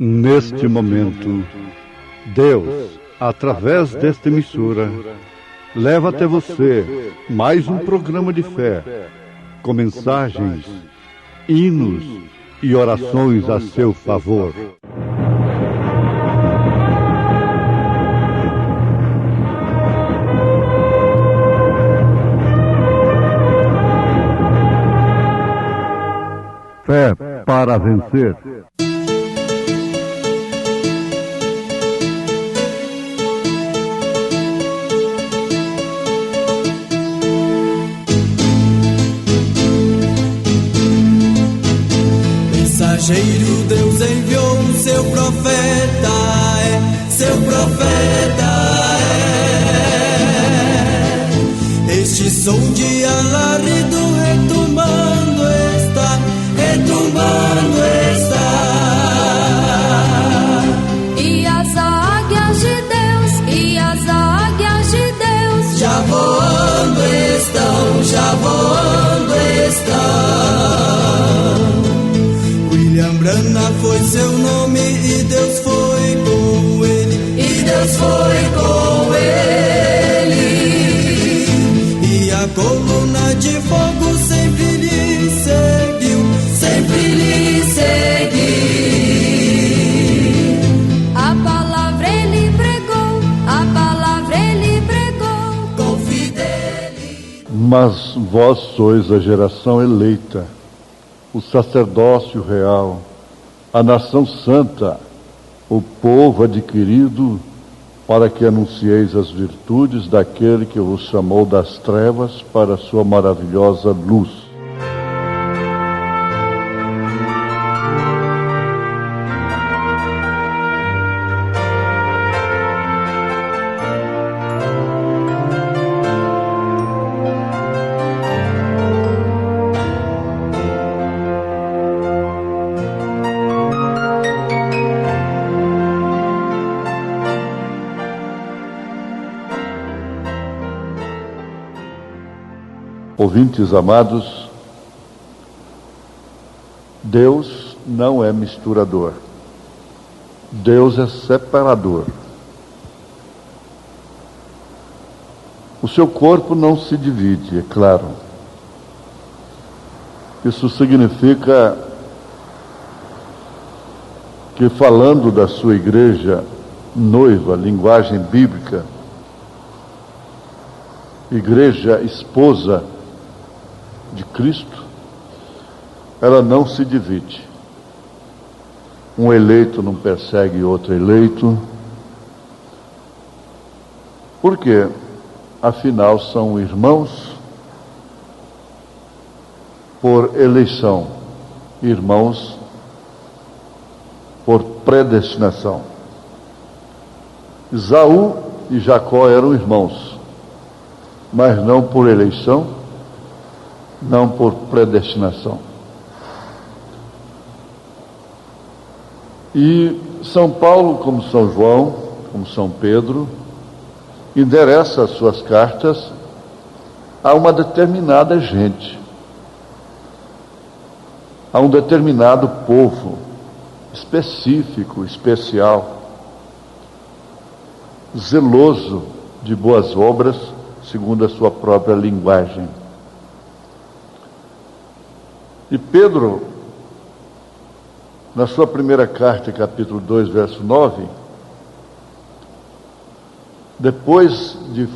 Neste momento, Deus, através desta emissora, leva até você mais um programa de fé, com mensagens, hinos e orações a seu favor. Fé para vencer. Mensageiro, Deus enviou o seu profeta, seu profeta Este som de alarido retumbando está, E as águias de Deus, já voando estão. William Branham foi seu nome e Deus foi com ele, E a coluna de fogo sempre lhe seguiu, A palavra ele pregou, com fidelidade. Mas vós sois a geração eleita, o sacerdócio real, a nação santa, o povo adquirido, para que anuncieis as virtudes daquele que vos chamou das trevas para a sua maravilhosa luz. Ouvintes amados, Deus não é misturador, Deus é separador. O seu corpo não se divide, é claro. Isso significa que, falando da sua igreja noiva, linguagem bíblica, igreja esposa de Cristo, ela não se divide. Um eleito não persegue outro eleito. Por quê? Afinal, são irmãos por eleição, irmãos por predestinação. Esaú e Jacó eram irmãos, mas não por eleição, não por predestinação. E São Paulo, como São João, como São Pedro, endereça as suas cartas a uma determinada gente, a um determinado povo específico, especial, zeloso de boas obras, segundo a sua própria linguagem. E Pedro, na sua primeira carta, capítulo 2, verso 9, depois de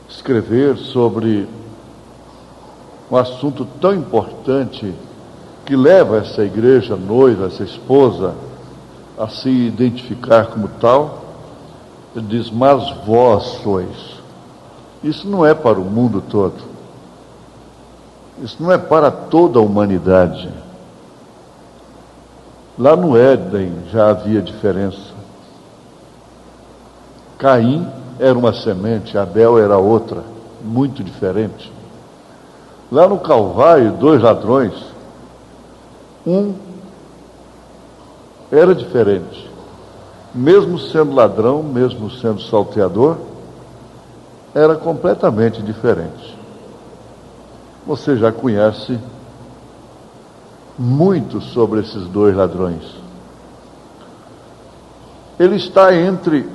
escrever sobre um assunto tão importante que leva essa igreja noiva, essa esposa, a se identificar como tal, ele diz: mas vós sois. Isso não é para o mundo todo. Isso não é para toda a humanidade. Lá no Éden já havia diferença. Caim era uma semente, Abel era outra, muito diferente. Lá no Calvário, 2 ladrões, um era diferente. Mesmo sendo ladrão, mesmo sendo salteador, era completamente diferente. Você já conhece muito sobre esses 2 ladrões. ele está entre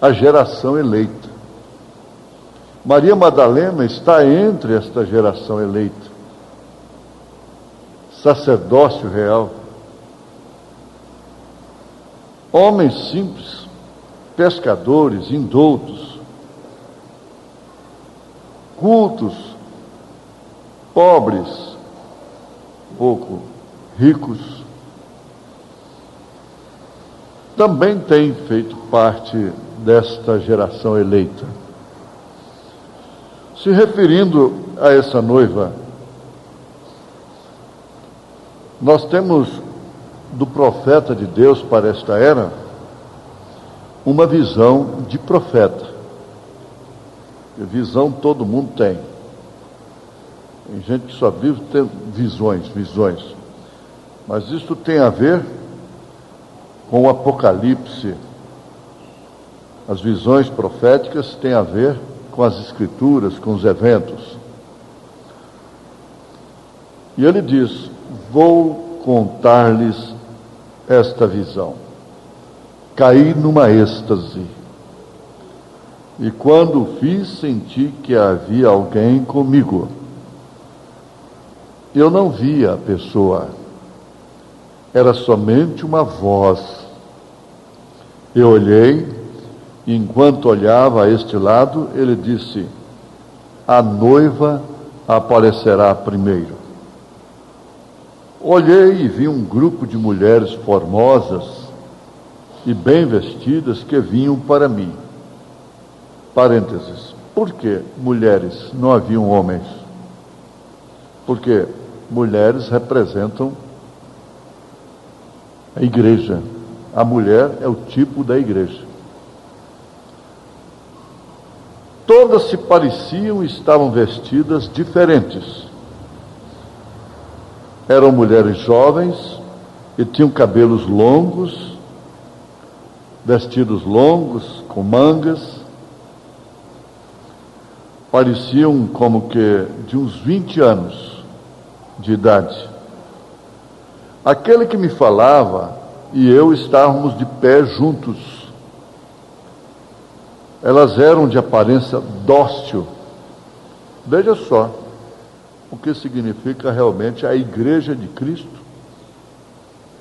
a geração eleita. Maria Madalena está entre esta geração eleita. Sacerdócio real. Homens simples, pescadores, indoutos, cultos, pobres, pouco ricos, também têm feito parte desta geração eleita. Se referindo a essa noiva, nós temos do profeta de Deus para esta era uma visão de profeta. Visão todo mundo tem. Tem gente que só vive tendo visões. Mas isso tem a ver com o Apocalipse. As visões proféticas têm a ver com as Escrituras, com os eventos. E ele diz: vou contar-lhes esta visão. Caí numa êxtase. E quando fiz, senti que havia alguém comigo. Eu não via a pessoa. Era somente uma voz. Eu olhei, e enquanto olhava a este lado, ele disse: a noiva aparecerá primeiro. Olhei e vi um grupo de mulheres formosas e bem vestidas que vinham para mim. Parênteses. Por que mulheres? Não haviam homens? Porque mulheres representam a igreja. A mulher é o tipo da igreja. Todas se pareciam e estavam vestidas diferentes. Eram mulheres jovens e tinham cabelos longos, vestidos longos, com mangas. Pareciam como que de uns 20 anos de idade. Aquele que me falava e eu estávamos de pé juntos. Elas eram de aparência dócil. Veja só o que significa realmente a igreja de Cristo.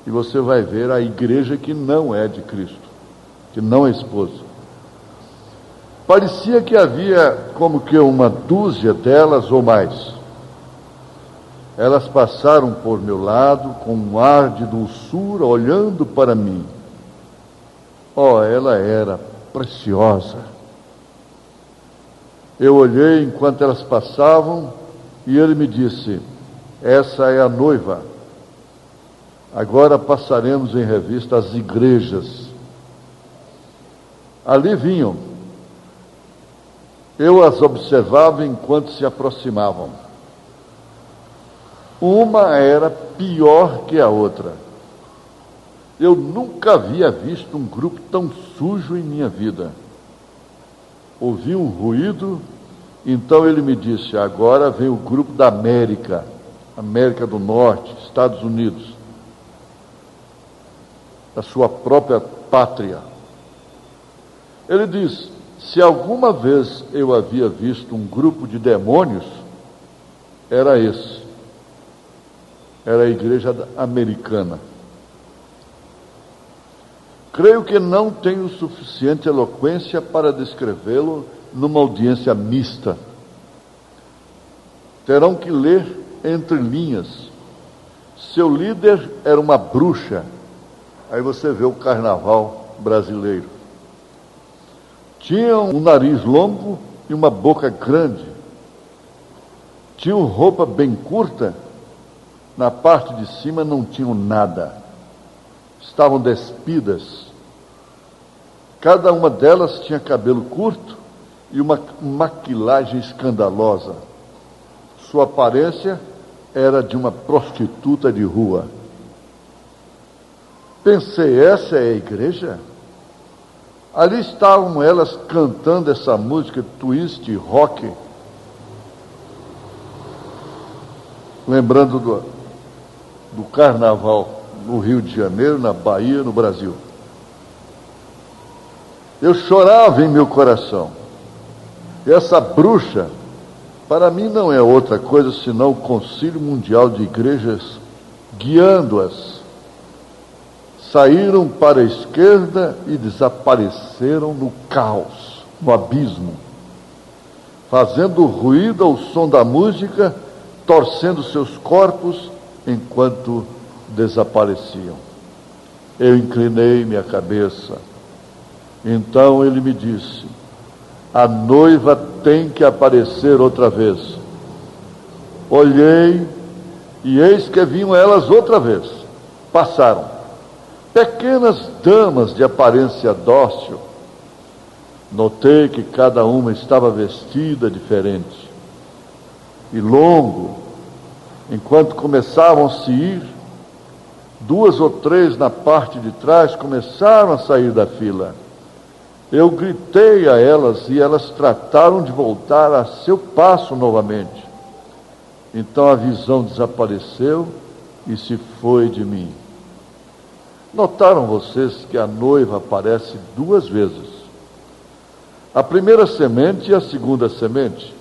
E você vai ver a igreja que não é de Cristo, que não é esposa. Parecia que havia como que uma dúzia delas ou mais. Elas passaram por meu lado com um ar de doçura, olhando para mim. Ela era preciosa. Eu olhei enquanto elas passavam e ele me disse: essa é a noiva. Agora passaremos em revista as igrejas. Ali vinham. Eu as observava enquanto se aproximavam. Uma era pior que a outra. Eu nunca havia visto um grupo tão sujo em minha vida. Ouvi um ruído, então ele me disse: agora vem o grupo da América do Norte, Estados Unidos, da sua própria pátria. Ele diz: se alguma vez eu havia visto um grupo de demônios, era esse. Era a igreja americana. Creio que não tenho suficiente eloquência para descrevê-lo numa audiência mista. Terão que ler entre linhas. Seu líder era uma bruxa. Aí você vê o carnaval brasileiro. Tinham um nariz longo e uma boca grande. Tinham roupa bem curta. Na parte de cima não tinham nada. Estavam despidas. Cada uma delas tinha cabelo curto e uma maquilagem escandalosa. Sua aparência era de uma prostituta de rua. Pensei: essa é a igreja? Ali estavam elas cantando essa música twist, rock, lembrando do carnaval no Rio de Janeiro, na Bahia, no Brasil. Eu chorava em meu coração. E essa bruxa, para mim, não é outra coisa senão o Concílio Mundial de Igrejas guiando-as. Saíram para a esquerda e desapareceram no caos, no abismo, fazendo ruído ao som da música, torcendo seus corpos enquanto desapareciam. Eu inclinei minha cabeça. Então ele me disse: a noiva tem que aparecer outra vez. Olhei e eis que vinham elas outra vez. Passaram. Pequenas damas de aparência dócil. Notei que cada uma estava vestida diferente. E longo, enquanto começavam a se ir, 2 ou 3 na parte de trás começaram a sair da fila. Eu gritei a elas e elas trataram de voltar a seu passo novamente. Então a visão desapareceu e se foi de mim. Notaram vocês que a noiva aparece 2 vezes? A primeira semente e a segunda semente.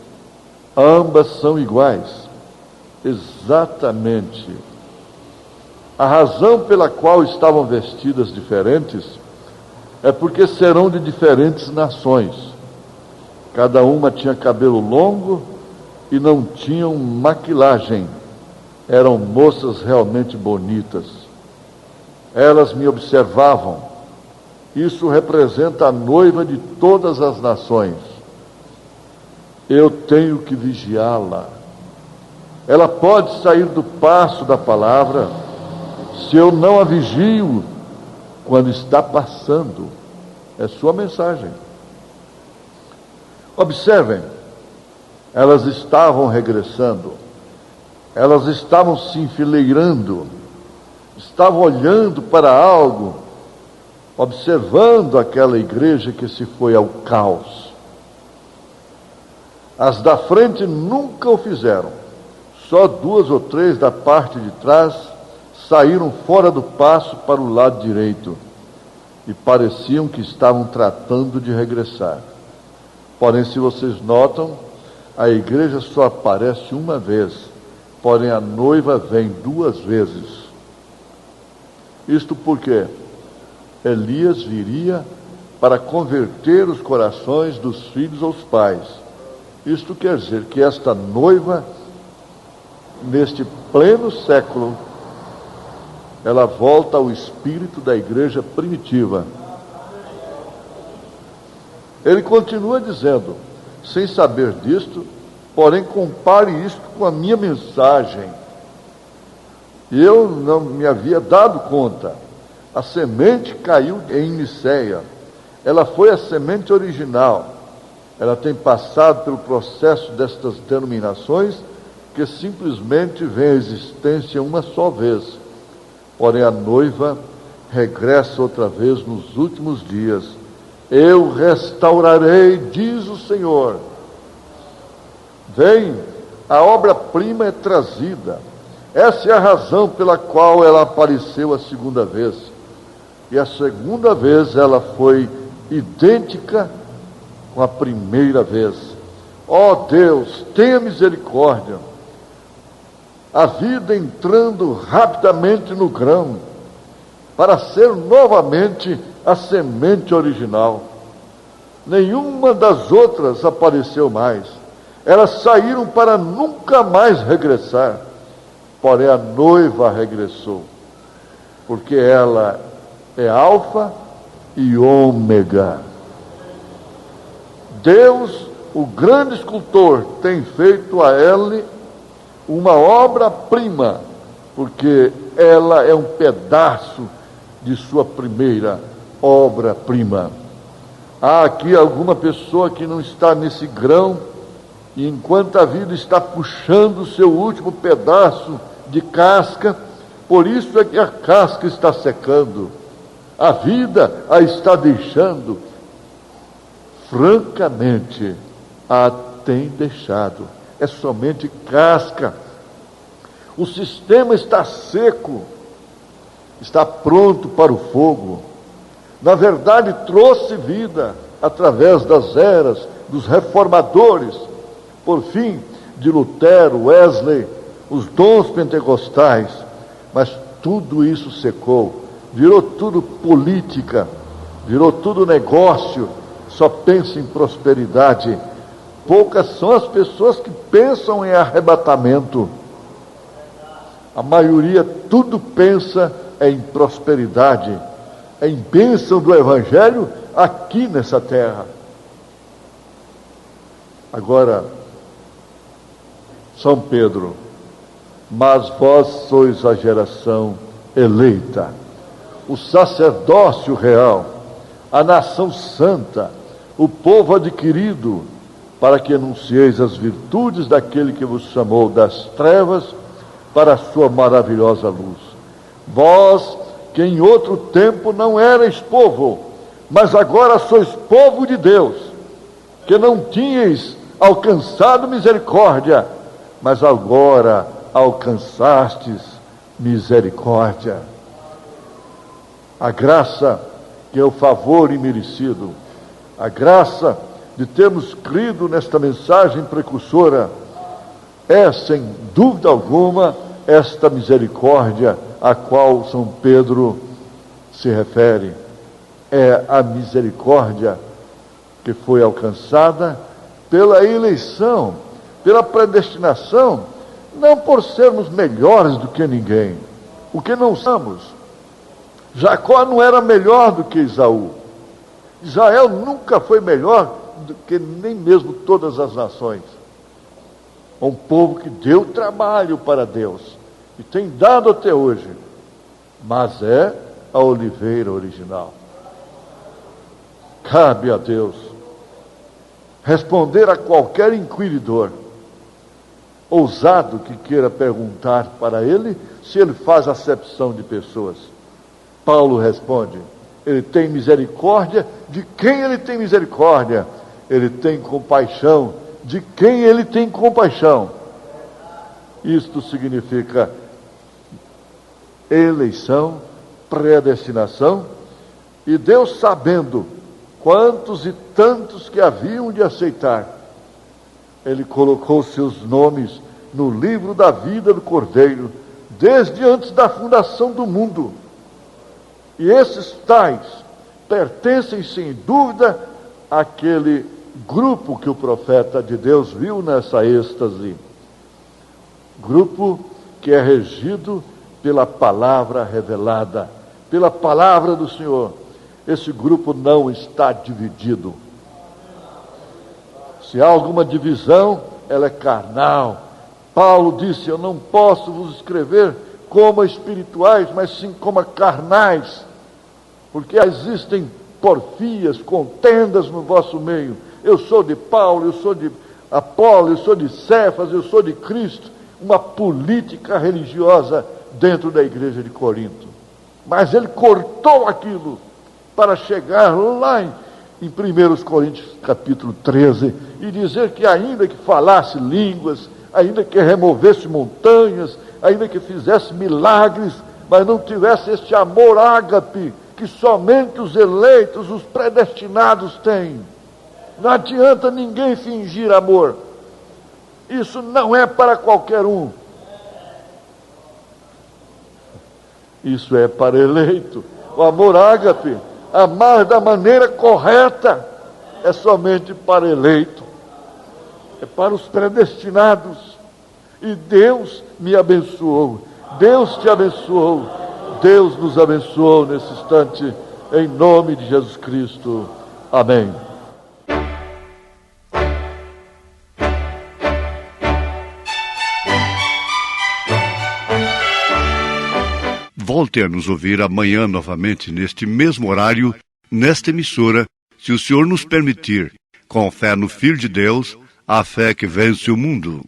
Ambas são iguais. Exatamente. A razão pela qual estavam vestidas diferentes é porque serão de diferentes nações. Cada uma tinha cabelo longo e não tinham maquilagem. Eram moças realmente bonitas. Elas me observavam. Isso representa a noiva de todas as nações. Eu tenho que vigiá-la. Ela pode sair do passo da palavra se eu não a vigio quando está passando. É sua mensagem. Observem, elas estavam regressando, elas estavam se enfileirando, estavam olhando para algo, observando aquela igreja que se foi ao caos. As da frente nunca o fizeram, só 2 ou 3 da parte de trás saíram fora do passo para o lado direito e pareciam que estavam tratando de regressar. Porém, se vocês notam, a igreja só aparece uma vez, porém a noiva vem 2 vezes. Isto porque Elias viria para converter os corações dos filhos aos pais. Isto quer dizer que esta noiva, neste pleno século, ela volta ao espírito da igreja primitiva. Ele continua dizendo: sem saber disto, porém compare isto com a minha mensagem. Eu não me havia dado conta. A semente caiu em Niceia. Ela foi a semente original. Ela tem passado pelo processo destas denominações que simplesmente vem à existência uma só vez. Porém a noiva regressa outra vez nos últimos dias. Eu restaurarei, diz o Senhor. Vem, a obra-prima é trazida. Essa é a razão pela qual ela apareceu a segunda vez. E a segunda vez ela foi idêntica com a primeira vez. Ó Deus, tenha misericórdia. A vida entrando rapidamente no grão, para ser novamente a semente original. Nenhuma das outras apareceu mais. Elas saíram para nunca mais regressar. Porém a noiva regressou, porque ela é alfa e ômega. Deus, o grande escultor, tem feito a ela uma obra-prima, porque ela é um pedaço de sua primeira obra-prima. Há aqui alguma pessoa que não está nesse grão, e enquanto a vida está puxando o seu último pedaço de casca, por isso é que a casca está secando, a vida a está deixando. Francamente, a tem deixado. É somente casca. O sistema está seco, está pronto para o fogo. Na verdade, trouxe vida através das eras, dos reformadores, por fim, de Lutero, Wesley, os dons pentecostais. Mas tudo isso secou, virou tudo política, virou tudo negócio, só pensa em prosperidade. Poucas são as pessoas que pensam em arrebatamento. A maioria tudo pensa em prosperidade, em bênção do Evangelho aqui nessa terra. Agora, São Pedro, mas vós sois a geração eleita, o sacerdócio real, a nação santa, o povo adquirido, para que anuncieis as virtudes daquele que vos chamou das trevas para a sua maravilhosa luz. Vós, que em outro tempo não erais povo, mas agora sois povo de Deus, que não tinhais alcançado misericórdia, mas agora alcançastes misericórdia. A graça, que é o favor imerecido, a graça de termos crido nesta mensagem precursora, é, sem dúvida alguma, esta misericórdia a qual São Pedro se refere. É a misericórdia que foi alcançada pela eleição, pela predestinação, não por sermos melhores do que ninguém, o que não somos. Jacó não era melhor do que Esaú. Israel nunca foi melhor do que nem mesmo todas as nações. Um povo que deu trabalho para Deus e tem dado até hoje, mas é a oliveira original. Cabe a Deus responder a qualquer inquiridor ousado que queira perguntar para ele se ele faz acepção de pessoas. Paulo responde: ele tem misericórdia de quem ele tem misericórdia, ele tem compaixão de quem ele tem compaixão. Isto significa eleição, predestinação, e Deus, sabendo quantos e tantos que haviam de aceitar, ele colocou seus nomes no livro da vida do Cordeiro, desde antes da fundação do mundo. E esses tais pertencem, sem dúvida, àquele grupo que o profeta de Deus viu nessa êxtase. Grupo que é regido pela palavra revelada, pela palavra do Senhor. Esse grupo não está dividido. Se há alguma divisão, ela é carnal. Paulo disse: eu não posso vos escrever como a espirituais, mas sim como a carnais, porque existem porfias, contendas no vosso meio. Eu sou de Paulo, eu sou de Apolo, eu sou de Cefas, eu sou de Cristo. Uma política religiosa dentro da igreja de Corinto. Mas ele cortou aquilo para chegar lá em 1 Coríntios capítulo 13 e dizer que ainda que falasse línguas, ainda que removesse montanhas, ainda que fizesse milagres, mas não tivesse este amor ágape que somente os eleitos, os predestinados têm. Não adianta ninguém fingir amor. Isso não é para qualquer um. Isso é para eleito. O amor ágape, amar da maneira correta, é somente para eleito. É para os predestinados. E Deus me abençoou. Deus te abençoou. Deus nos abençoou nesse instante, em nome de Jesus Cristo. Amém. Volte a nos ouvir amanhã novamente, neste mesmo horário, nesta emissora, se o Senhor nos permitir, com fé no Filho de Deus, a fé que vence o mundo.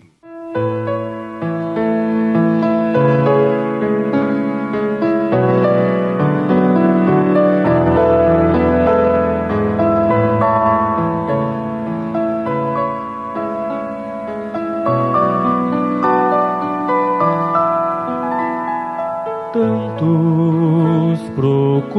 Tantos procuram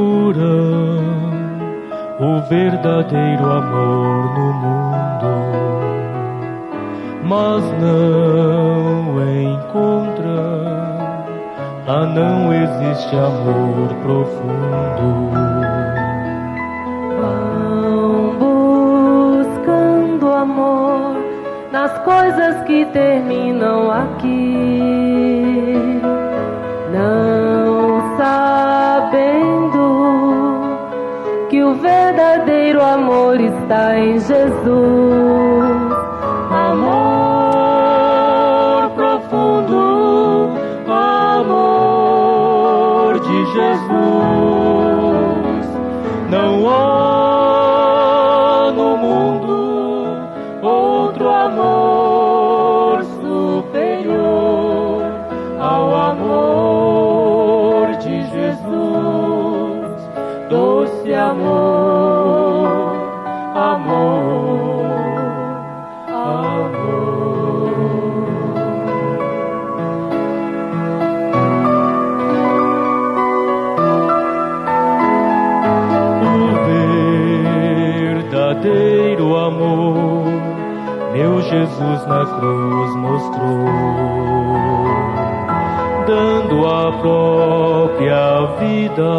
deste amor profundo. Vão buscando amor nas coisas que terminam aqui, não sabendo que o verdadeiro amor está em Jesus. Amor profundo, amor de Jesus. Não há no mundo outro amor superior ao amor de Jesus. Doce amor, amor, amor. O verdadeiro amor, meu Jesus na cruz mostrou, dando a própria vida,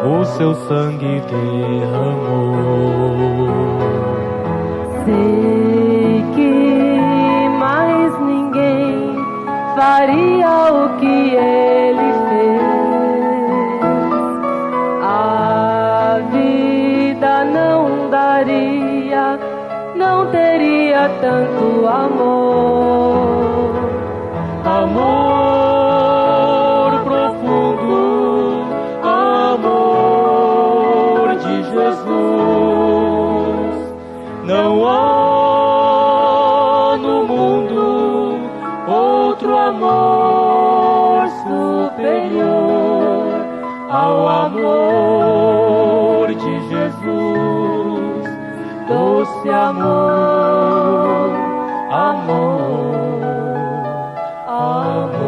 o seu sangue derramou. Sei que mais ninguém faria o que ele fez. A vida não daria, não teria tanto amor. Amor profundo, amor de Jesus. Não há no mundo outro amor superior ao amor de Jesus. Doce amor, amor, amor.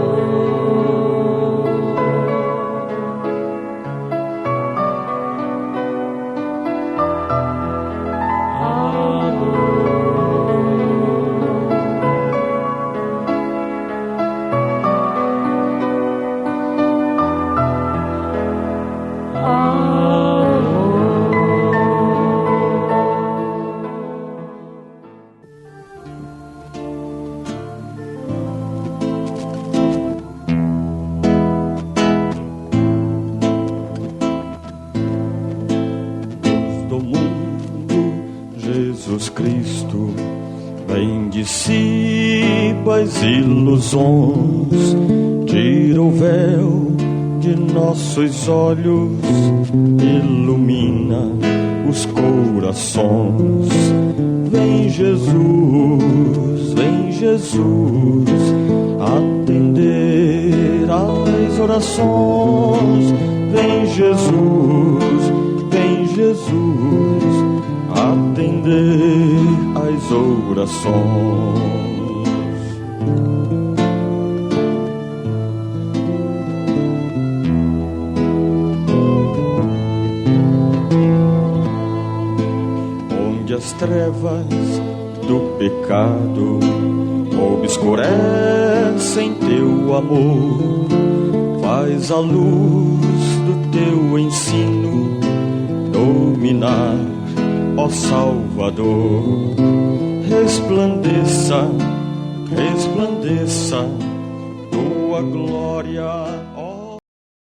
Do mundo, Jesus Cristo vem, dissipa as ilusões, tira o véu de nossos olhos, ilumina os corações. Vem Jesus, atender às orações. Vem Jesus, atender às orações. Onde as trevas do pecado obscurecem teu amor, faz a luz do teu ensino dominar, ó Salvador. Resplandeça, resplandeça tua glória.